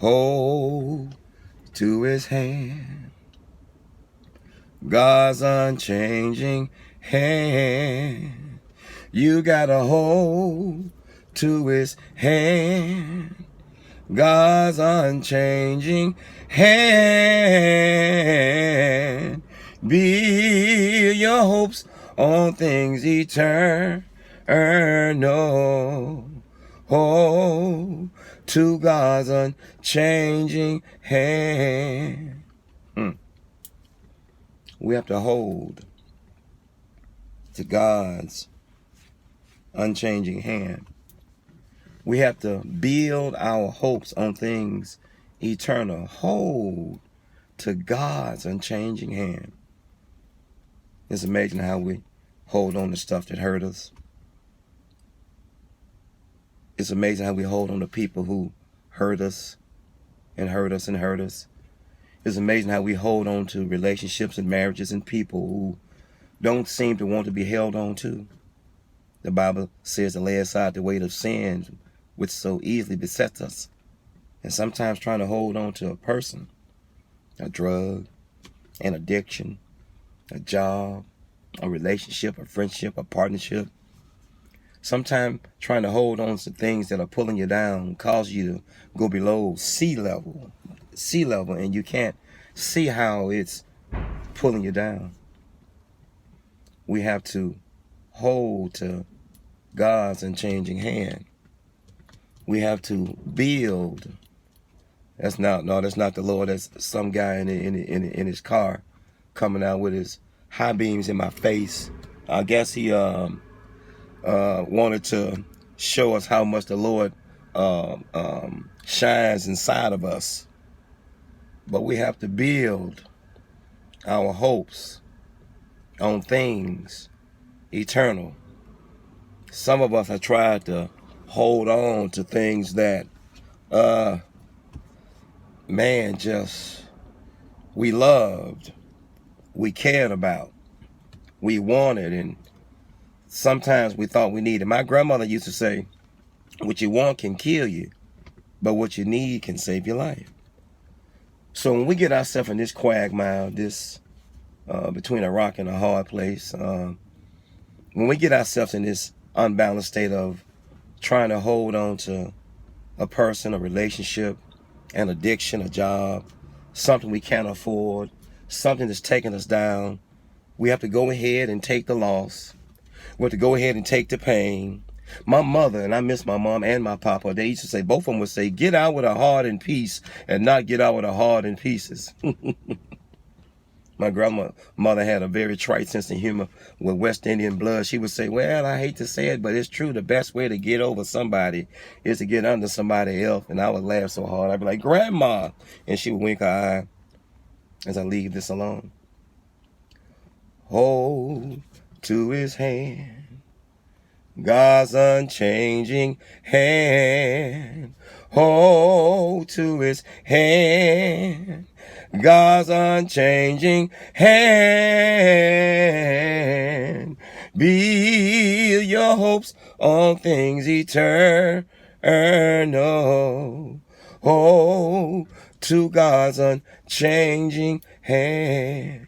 hold to his hand, God's unchanging hand. You gotta hold to his hand, God's unchanging hand. Build your hopes on things eternal. Hold to God's unchanging hand. We have to hold to God's unchanging hand. We have to build our hopes on things eternal. Hold to God's unchanging hand. It's amazing how we hold on to stuff that hurt us. It's amazing how we hold on to people who hurt us and hurt us and hurt us. It's amazing how we hold on to relationships and marriages and people who don't seem to want to be held on to. The Bible says to lay aside the weight of sin which so easily besets us. And sometimes trying to hold on to a person, a drug, an addiction, a job, a relationship, a friendship, a partnership. Sometimes trying to hold on to things that are pulling you down cause you to go below sea level, and you can't see how it's pulling you down. We have to hold to God's unchanging hand. We have to build. That's not the Lord. That's some guy in his car coming out with his high beams in my face. I guess he wanted to show us how much the Lord shines inside of us. But we have to build our hopes on things eternal. Some of us have tried to hold on to things that, we loved, we cared about, we wanted, and sometimes we thought we needed. My grandmother used to say, what you want can kill you, but what you need can save your life. So when we get ourselves in this quagmire, this between a rock and a hard place, when we get ourselves in this unbalanced state of trying to hold on to a person, a relationship, an addiction, a job, something we can't afford, something that's taking us down, we have to go ahead and take the loss. We have to go ahead and take the pain. My mother, and I miss my mom and my papa, they used to say, both of them would say, get out with a heart in peace and not get out with a heart in pieces. My grandmother had a very trite sense of humor with West Indian blood. She would say, well, I hate to say it, but it's true. The best way to get over somebody is to get under somebody else. And I would laugh so hard. I'd be like, Grandma. And she would wink her eye as I leave this alone. Hold to his hand, God's unchanging hand. Hold to his hand, God's unchanging hand. Build your hopes on things eternal. Hold to God's unchanging hand.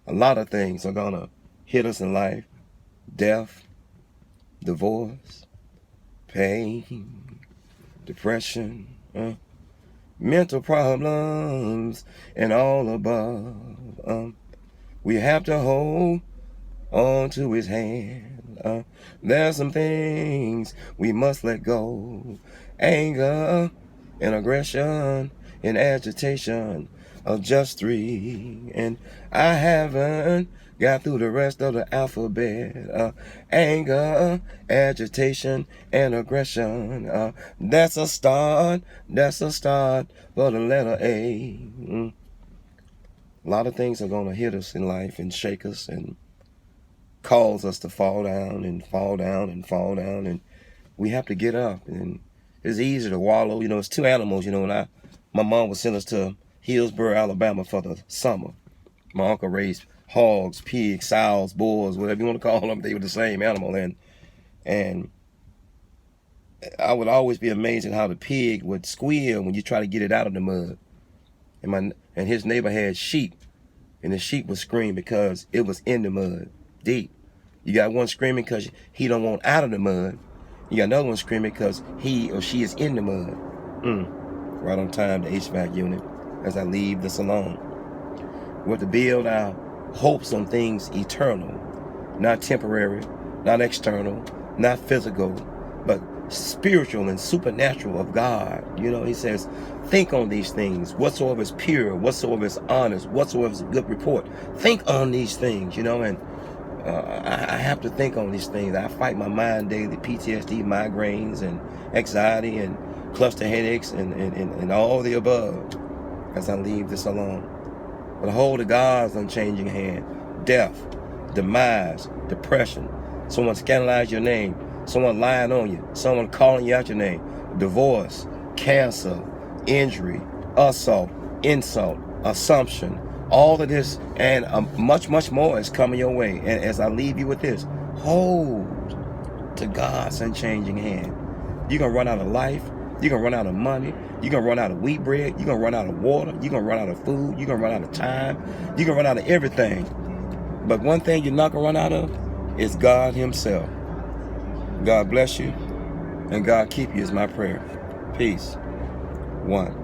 A lot of things are going to hit us in life. Death, divorce, pain, depression, mental problems, and all above. We have to hold on to his hand. There's some things we must let go. Anger and aggression and agitation of just 3. And I haven't got through the rest of the alphabet. Anger, agitation, and aggression. That's a start for the letter A. A lot of things are going to hit us in life and shake us and cause us to fall down and fall down and fall down. And we have to get up. And it's easy to wallow. It's 2 animals. My mom would send us to Hillsboro, Alabama for the summer. My uncle raised hogs, pigs, sows, bulls, whatever you want to call them. They were the same animal. And I would always be amazed at how the pig would squeal when you try to get it out of the mud. And his neighbor had sheep, and the sheep would scream because it was in the mud, deep. You got one screaming because he don't want out of the mud. You got another one screaming because he or she is in the mud. Right on time, the HVAC unit, as I leave this alone. We're to build our hopes on things eternal, not temporary, not external, not physical, but spiritual and supernatural of God. You know, he says, think on these things, whatsoever is pure, whatsoever is honest, whatsoever is a good report. Think on these things, you know, and I have to think on these things. I fight my mind daily, PTSD, migraines, and anxiety, and cluster headaches, and all the above, as I leave this alone. But hold of God's unchanging hand. Death, demise, depression, someone scandalize your name, someone lying on you, someone calling you out your name, divorce, cancer, injury, assault, insult, assumption, all of this and much, much more is coming your way. And as I leave you with this, hold to God's unchanging hand. You're going to run out of life. You're going to run out of money. You're going to run out of wheat bread. You're going to run out of water. You're going to run out of food. You're going to run out of time. You're going to run out of everything. But one thing you're not going to run out of is God himself. God bless you and God keep you is my prayer. Peace. One.